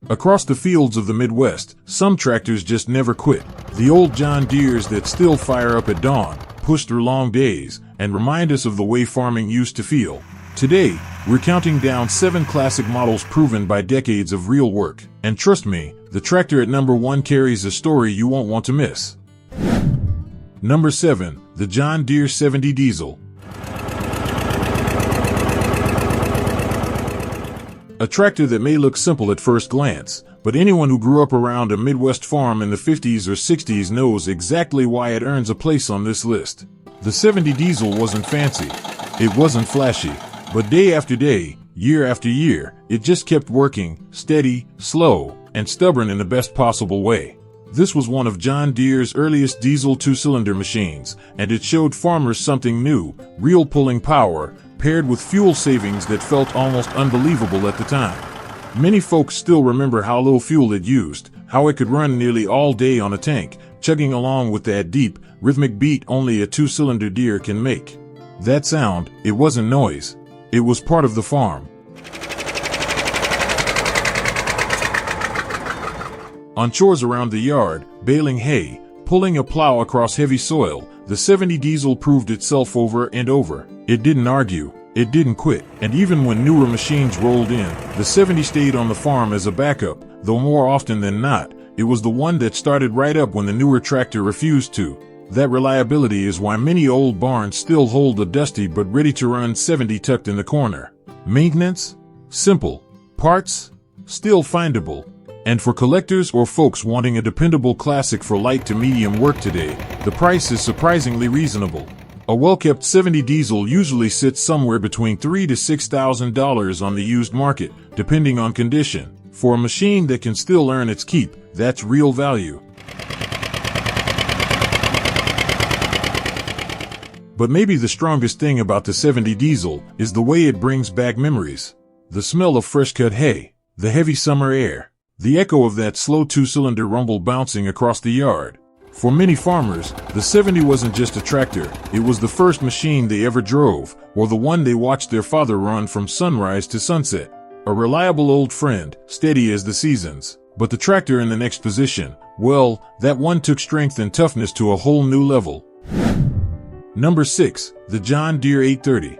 Across the fields of the Midwest, some tractors just never quit. The old John Deeres that still fire up at dawn, push through long days, and remind us of the way farming used to feel. Today, we're counting down 7 classic models proven by decades of real work. And trust me, the tractor at number 1 carries a story you won't want to miss. Number 7, the John Deere 70 Diesel. A tractor that may look simple at first glance, but anyone who grew up around a Midwest farm in the 50s or 60s knows exactly why it earns a place on this list. The 70 Diesel wasn't fancy, it wasn't flashy, but day after day, year after year, it just kept working, steady, slow, and stubborn in the best possible way. This was one of John Deere's earliest diesel 2-cylinder machines, and it showed farmers something new, real pulling power, paired with fuel savings that felt almost unbelievable at the time. Many folks still remember how little fuel it used, how it could run nearly all day on a tank, chugging along with that deep, rhythmic beat only a 2-cylinder Deere can make. That sound, it wasn't noise. It was part of the farm. On chores around the yard, baling hay, pulling a plow across heavy soil, the 70 Diesel proved itself over and over. It didn't argue, it didn't quit, and even when newer machines rolled in, the 70 stayed on the farm as a backup, though more often than not, it was the one that started right up when the newer tractor refused to. That reliability is why many old barns still hold a dusty but ready-to-run 70 tucked in the corner. Maintenance? Simple. Parts? Still findable. And for collectors or folks wanting a dependable classic for light to medium work today, the price is surprisingly reasonable. A well-kept 70 Diesel usually sits somewhere between $3,000 to $6,000 on the used market, depending on condition. For a machine that can still earn its keep, that's real value. But maybe the strongest thing about the 70 Diesel is the way it brings back memories. The smell of fresh-cut hay, the heavy summer air, the echo of that slow 2-cylinder rumble bouncing across the yard. For many farmers, the 70 wasn't just a tractor, it was the first machine they ever drove, or the one they watched their father run from sunrise to sunset. A reliable old friend, steady as the seasons. But the tractor in the next position, well, that one took strength and toughness to a whole new level. Number 6, the John Deere 830.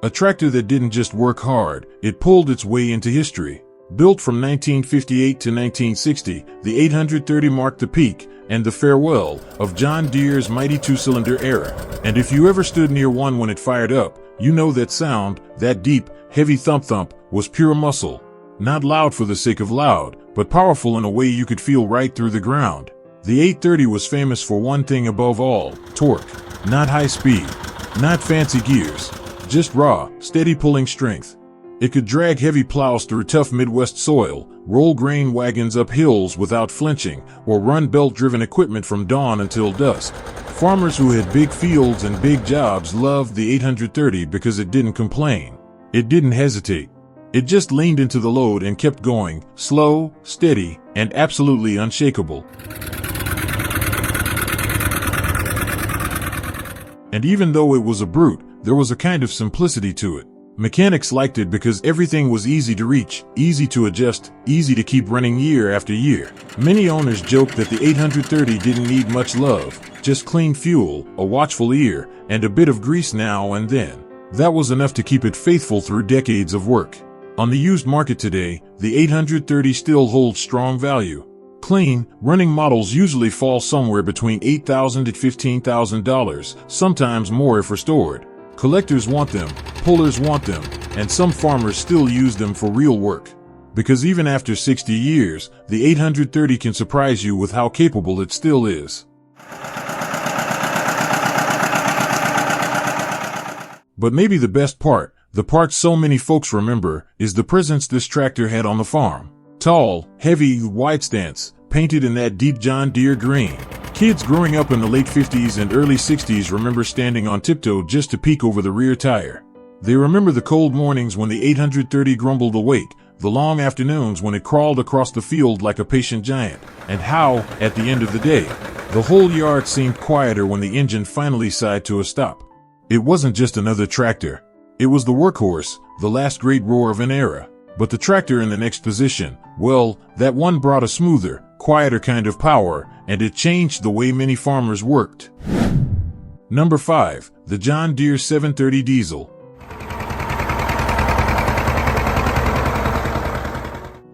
A tractor that didn't just work hard, it pulled its way into history. Built from 1958 to 1960, the 830 marked the peak and the farewell of John Deere's mighty 2-cylinder era. And if you ever stood near one when it fired up, you know that sound, that deep, heavy thump-thump, was pure muscle. Not loud for the sake of loud, but powerful in a way you could feel right through the ground. The 830 was famous for one thing above all, torque. Not high speed, not fancy gears, just raw, steady pulling strength. It could drag heavy plows through tough Midwest soil, roll grain wagons up hills without flinching, or run belt-driven equipment from dawn until dusk. Farmers who had big fields and big jobs loved the 830 because it didn't complain. It didn't hesitate. It just leaned into the load and kept going, slow, steady, and absolutely unshakable. And even though it was a brute, there was a kind of simplicity to it. Mechanics liked it because everything was easy to reach, easy to adjust, easy to keep running year after year. Many owners joked that the 830 didn't need much love, just clean fuel, a watchful ear, and a bit of grease now and then. That was enough to keep it faithful through decades of work. On the used market today, the 830 still holds strong value. Clean, running models usually fall somewhere between $8,000 to $15,000, sometimes more if restored. Collectors want them, pullers want them, and some farmers still use them for real work. Because even after 60 years, the 830 can surprise you with how capable it still is. But maybe the best part, the part so many folks remember, is the presence this tractor had on the farm. Tall, heavy, wide stance, painted in that deep John Deere green. Kids growing up in the late 50s and early 60s remember standing on tiptoe just to peek over the rear tire. They remember the cold mornings when the 830 grumbled awake, the long afternoons when it crawled across the field like a patient giant, and how, at the end of the day, the whole yard seemed quieter when the engine finally sighed to a stop. It wasn't just another tractor. It was the workhorse, the last great roar of an era. But the tractor in the next position, well, that one brought a smoother, quieter kind of power, and it changed the way many farmers worked. Number 5. The John Deere 730 Diesel.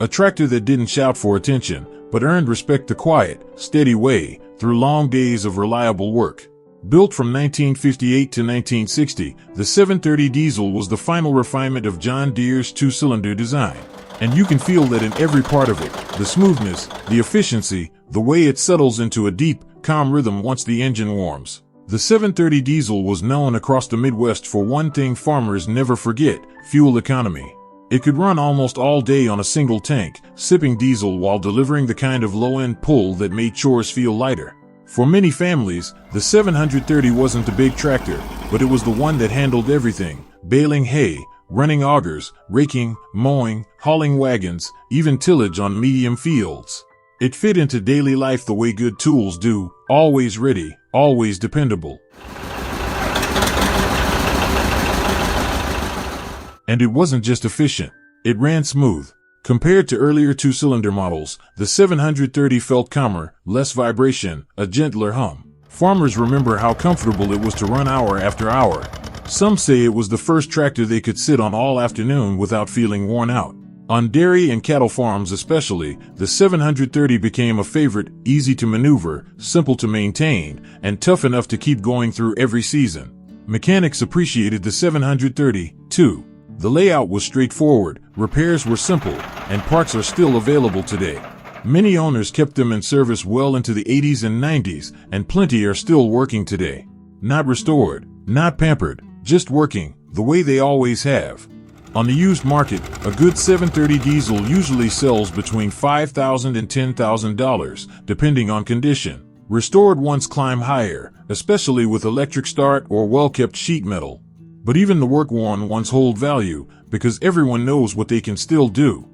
A tractor that didn't shout for attention, but earned respect the quiet, steady way, through long days of reliable work. Built from 1958 to 1960, the 730 Diesel was the final refinement of John Deere's two-cylinder design. And you can feel that in every part of it, the smoothness, the efficiency, the way it settles into a deep, calm rhythm once the engine warms. The 730 Diesel was known across the Midwest for one thing farmers never forget: fuel economy. It could run almost all day on a single tank, sipping diesel while delivering the kind of low-end pull that made chores feel lighter. For many families, the 730 wasn't the big tractor, but it was the one that handled everything: baling hay, running augers, raking, mowing, hauling wagons, even tillage on medium fields. It fit into daily life the way good tools do: always ready, always dependable. And it wasn't just efficient, it ran smooth. Compared to earlier two-cylinder models, the 730 felt calmer, less vibration, a gentler hum. Farmers remember how comfortable it was to run hour after hour. Some say it was the first tractor they could sit on all afternoon without feeling worn out. On dairy and cattle farms especially, the 730 became a favorite: easy to maneuver, simple to maintain, and tough enough to keep going through every season. Mechanics appreciated the 730, too. The layout was straightforward, repairs were simple, and parts are still available today. Many owners kept them in service well into the 80s and 90s, and plenty are still working today. Not restored, not pampered, just working, the way they always have. On the used market, a good 730 diesel usually sells between $5,000 and $10,000, depending on condition. Restored ones climb higher, especially with electric start or well-kept sheet metal. But even the work-worn ones hold value, because everyone knows what they can still do.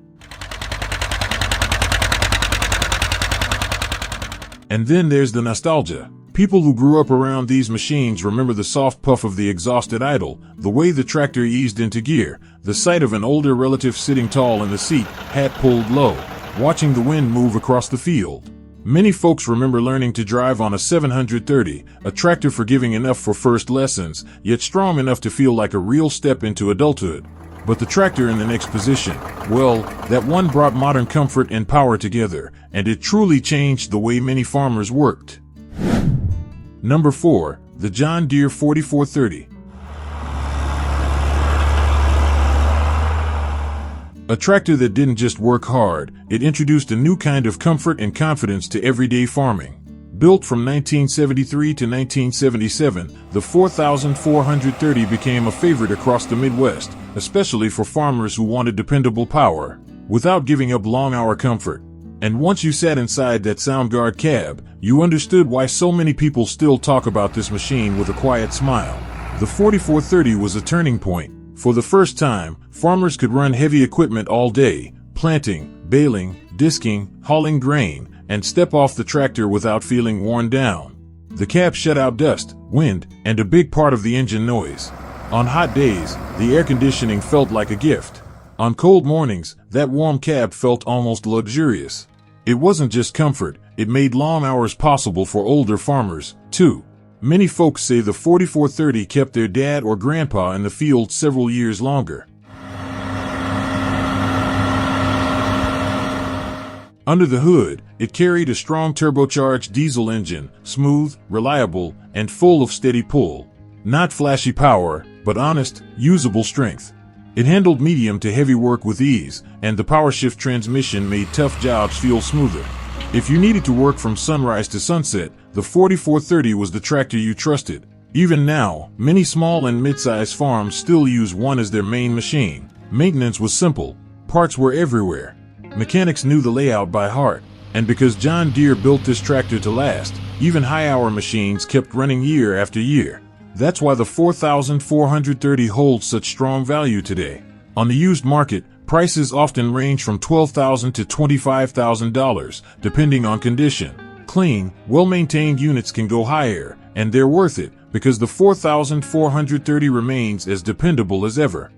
And then there's the nostalgia. People who grew up around these machines remember the soft puff of the exhaust at idle, the way the tractor eased into gear, the sight of an older relative sitting tall in the seat, hat pulled low, watching the wind move across the field. Many folks remember learning to drive on a 730, a tractor forgiving enough for first lessons, yet strong enough to feel like a real step into adulthood. But the tractor in the next position, well, that one brought modern comfort and power together, and it truly changed the way many farmers worked. Number 4. The John Deere 4430. A tractor that didn't just work hard, it introduced a new kind of comfort and confidence to everyday farming. Built from 1973 to 1977, the 4430 became a favorite across the Midwest, especially for farmers who wanted dependable power, without giving up long-hour comfort. And once you sat inside that Sound-Gard cab, you understood why so many people still talk about this machine with a quiet smile. The 4430 was a turning point. For the first time, farmers could run heavy equipment all day, planting, baling, disking, hauling grain, and step off the tractor without feeling worn down. The cab shut out dust, wind, and a big part of the engine noise. On hot days, the air conditioning felt like a gift. On cold mornings, that warm cab felt almost luxurious. It wasn't just comfort, it made long hours possible for older farmers, too. Many folks say the 4430 kept their dad or grandpa in the field several years longer. Under the hood, it carried a strong turbocharged diesel engine, smooth, reliable, and full of steady pull. Not flashy power, but honest, usable strength. It handled medium to heavy work with ease, and the power-shift transmission made tough jobs feel smoother. If you needed to work from sunrise to sunset, the 4430 was the tractor you trusted. Even now, many small and mid-sized farms still use one as their main machine. Maintenance was simple. Parts were everywhere. Mechanics knew the layout by heart. And because John Deere built this tractor to last, even high-hour machines kept running year after year. That's why the 4430 holds such strong value today. On the used market, prices often range from $12,000 to $25,000, depending on condition. Clean, well-maintained units can go higher, and they're worth it, because the 4430 remains as dependable as ever.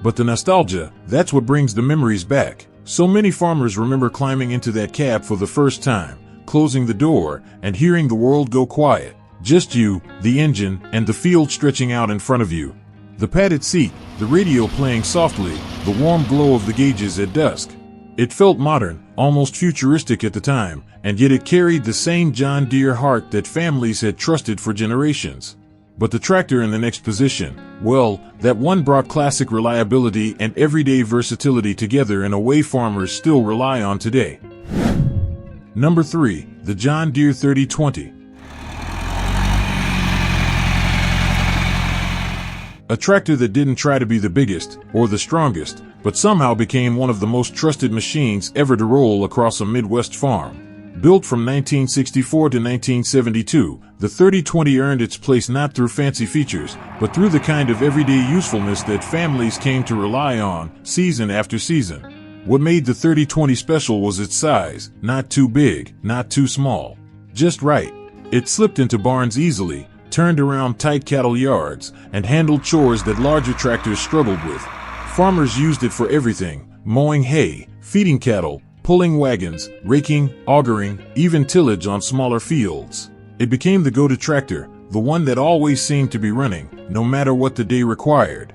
But the nostalgia, that's what brings the memories back. So many farmers remember climbing into that cab for the first time, closing the door, and hearing the world go quiet. Just you, the engine, and the field stretching out in front of you. The padded seat, the radio playing softly, the warm glow of the gauges at dusk. It felt modern, almost futuristic at the time, and yet it carried the same John Deere heart that families had trusted for generations. But the tractor in the next position, well, that one brought classic reliability and everyday versatility together in a way farmers still rely on today. Number 3, the John Deere 3020. A tractor that didn't try to be the biggest or the strongest, but somehow became one of the most trusted machines ever to roll across a Midwest farm. Built from 1964 to 1972, the 3020 earned its place not through fancy features, but through the kind of everyday usefulness that families came to rely on, season after season. What made the 3020 special was its size, not too big, not too small. Just right. It slipped into barns easily, turned around tight cattle yards, and handled chores that larger tractors struggled with. Farmers used it for everything: mowing hay, feeding cattle, pulling wagons, raking, augering, even tillage on smaller fields. It became the go-to tractor, the one that always seemed to be running, no matter what the day required.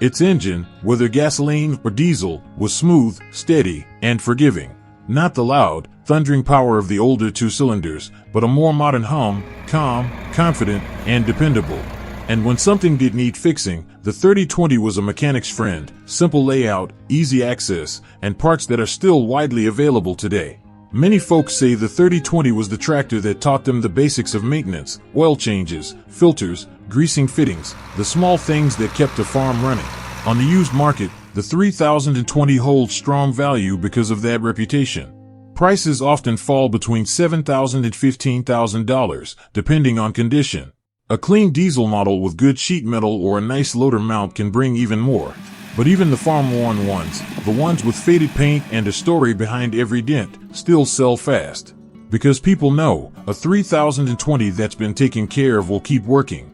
Its engine, whether gasoline or diesel, was smooth, steady, and forgiving. Not the loud, thundering power of the older two-cylinders, but a more modern hum, calm, confident, and dependable. And when something did need fixing, the 3020 was a mechanic's friend: simple layout, easy access, and parts that are still widely available today. Many folks say the 3020 was the tractor that taught them the basics of maintenance: oil changes, filters, greasing fittings, the small things that kept a farm running. On the used market, the 3020 holds strong value because of that reputation. Prices often fall between $7,000 and $15,000, depending on condition. A clean diesel model with good sheet metal or a nice loader mount can bring even more. But even the farm-worn ones, the ones with faded paint and a story behind every dent, still sell fast. Because people know, a 3020 that's been taken care of will keep working.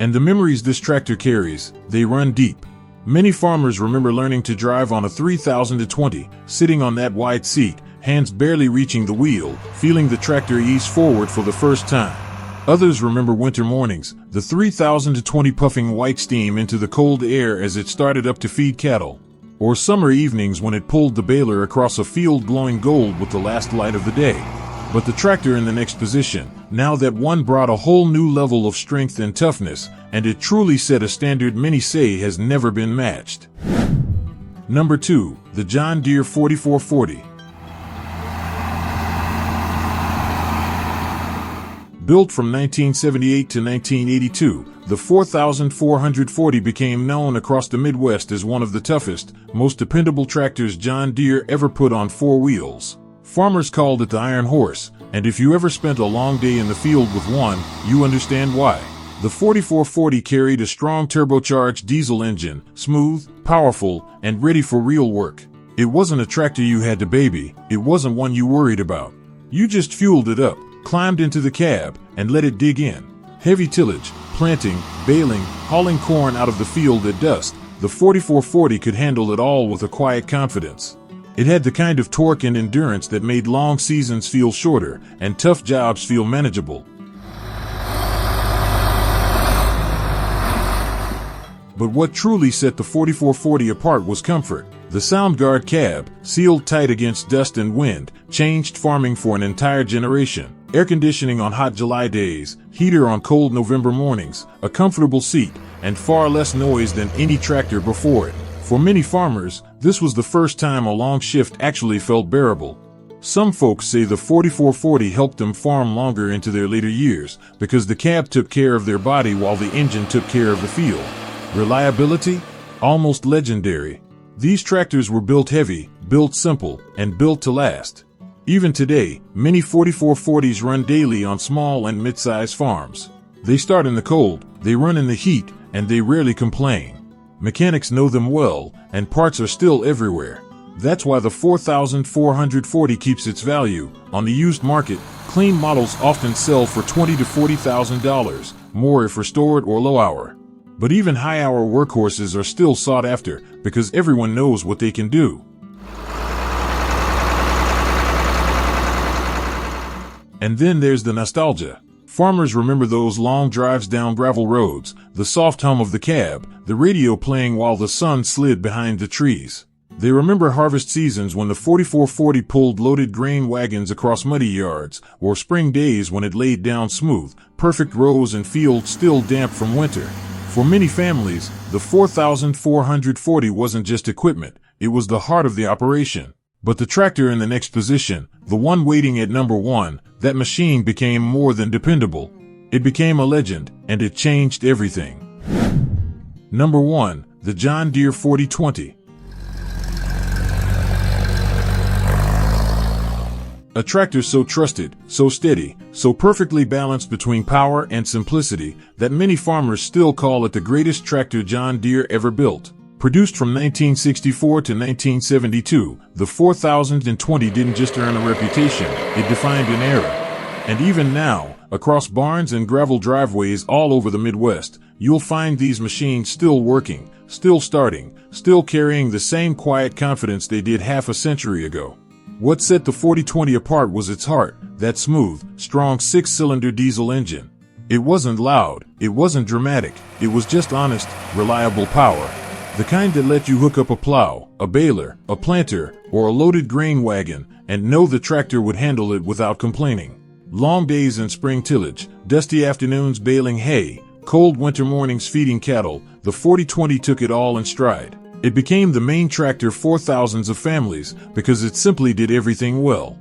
And the memories this tractor carries, they run deep. Many farmers remember learning to drive on a 3020, sitting on that wide seat, hands barely reaching the wheel, feeling the tractor ease forward for the first time. Others remember winter mornings, the 3020 puffing white steam into the cold air as it started up to feed cattle. Or summer evenings when it pulled the baler across a field glowing gold with the last light of the day. But the tractor in the next position, now that one brought a whole new level of strength and toughness, and it truly set a standard many say has never been matched. Number 2, the John Deere 4440. Built from 1978 to 1982, the 4440 became known across the Midwest as one of the toughest, most dependable tractors John Deere ever put on four wheels. Farmers called it the Iron Horse, and if you ever spent a long day in the field with one, you understand why. The 4440 carried a strong turbocharged diesel engine, smooth, powerful, and ready for real work. It wasn't a tractor you had to baby, it wasn't one you worried about. You just fueled it up, climbed into the cab, and let it dig in. Heavy tillage, planting, baling, hauling corn out of the field at dusk, the 4440 could handle it all with a quiet confidence. It had the kind of torque and endurance that made long seasons feel shorter and tough jobs feel manageable. But what truly set the 4440 apart was comfort. The Sound-Gard cab, sealed tight against dust and wind, changed farming for an entire generation. Air conditioning on hot July days, heater on cold November mornings, a comfortable seat, and far less noise than any tractor before it. For many farmers, this was the first time a long shift actually felt bearable. Some folks say the 4440 helped them farm longer into their later years because the cab took care of their body while the engine took care of the field. Reliability? Almost legendary. These tractors were built heavy, built simple, and built to last. Even today, many 4440s run daily on small and mid-sized farms. They start in the cold, they run in the heat, and they rarely complain. Mechanics know them well, and parts are still everywhere. That's why the 4440 keeps its value. On the used market, clean models often sell for $20,000 to $40,000, more if restored or low hour. But even high hour workhorses are still sought after because everyone knows what they can do. And then there's the nostalgia. Farmers remember those long drives down gravel roads, the soft hum of the cab, the radio playing while the sun slid behind the trees. They remember harvest seasons when the 4440 pulled loaded grain wagons across muddy yards, or spring days when it laid down smooth, perfect rows in fields still damp from winter. For many families, the 4440 wasn't just equipment, it was the heart of the operation. But the tractor in the next position, the one waiting at number 1, that machine became more than dependable. It became a legend, and it changed everything. Number 1, the John Deere 4020. A tractor so trusted, so steady, so perfectly balanced between power and simplicity that many farmers still call it the greatest tractor John Deere ever built. Produced from 1964 to 1972, the 4020 didn't just earn a reputation, it defined an era. And even now, across barns and gravel driveways all over the Midwest, you'll find these machines still working, still starting, still carrying the same quiet confidence they did half a century ago. What set the 4020 apart was its heart, that smooth, strong 6-cylinder diesel engine. It wasn't loud, it wasn't dramatic, it was just honest, reliable power. The kind that let you hook up a plow, a baler, a planter, or a loaded grain wagon, and know the tractor would handle it without complaining. Long days in spring tillage, dusty afternoons baling hay, cold winter mornings feeding cattle, the 4020 took it all in stride. It became the main tractor for thousands of families because it simply did everything well.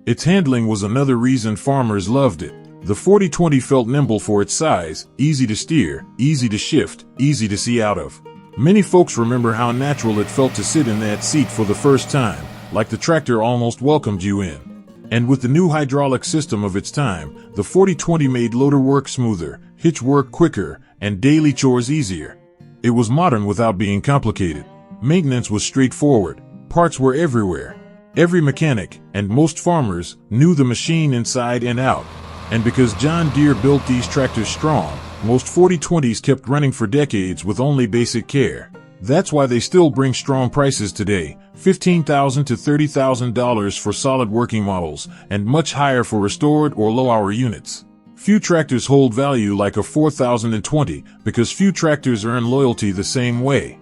Its handling was another reason farmers loved it. The 4020 felt nimble for its size, easy to steer, easy to shift, easy to see out of. Many folks remember how natural it felt to sit in that seat for the first time, like the tractor almost welcomed you in. And with the new hydraulic system of its time, the 4020 made loader work smoother, hitch work quicker, and daily chores easier. It was modern without being complicated. Maintenance was straightforward. Parts were everywhere. Every mechanic, and most farmers, knew the machine inside and out. And because John Deere built these tractors strong, most 4020s kept running for decades with only basic care. That's why they still bring strong prices today, $15,000 to $30,000 for solid working models, and much higher for restored or low-hour units. Few tractors hold value like a 4020 because few tractors earn loyalty the same way.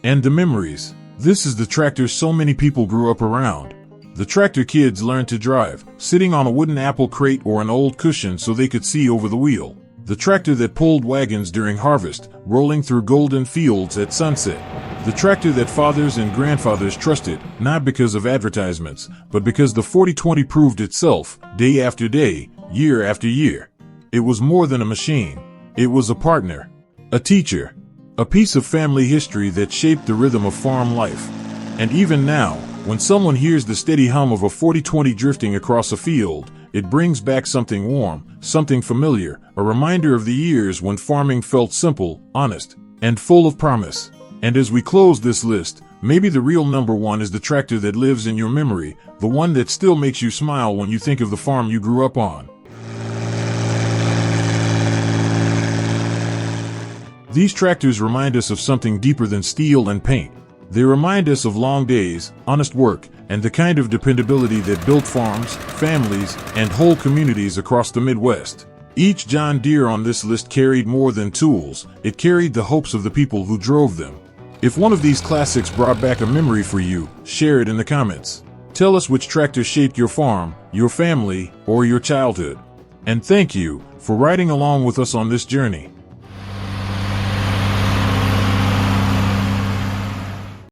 And the memories. This is the tractor so many people grew up around. The tractor kids learned to drive, sitting on a wooden apple crate or an old cushion so they could see over the wheel. The tractor that pulled wagons during harvest, rolling through golden fields at sunset. The tractor that fathers and grandfathers trusted, not because of advertisements, but because the 4020 proved itself, day after day, year after year. It was more than a machine. It was a partner, a teacher, a piece of family history that shaped the rhythm of farm life. And even now, when someone hears the steady hum of a 4020 drifting across a field, it brings back something warm, something familiar, a reminder of the years when farming felt simple, honest, and full of promise. And as we close this list, maybe the real number 1 is the tractor that lives in your memory, the one that still makes you smile when you think of the farm you grew up on. These tractors remind us of something deeper than steel and paint. They remind us of long days, honest work, and the kind of dependability that built farms, families, and whole communities across the Midwest. Each John Deere on this list carried more than tools, it carried the hopes of the people who drove them. If one of these classics brought back a memory for you, share it in the comments. Tell us which tractor shaped your farm, your family, or your childhood. And thank you for riding along with us on this journey.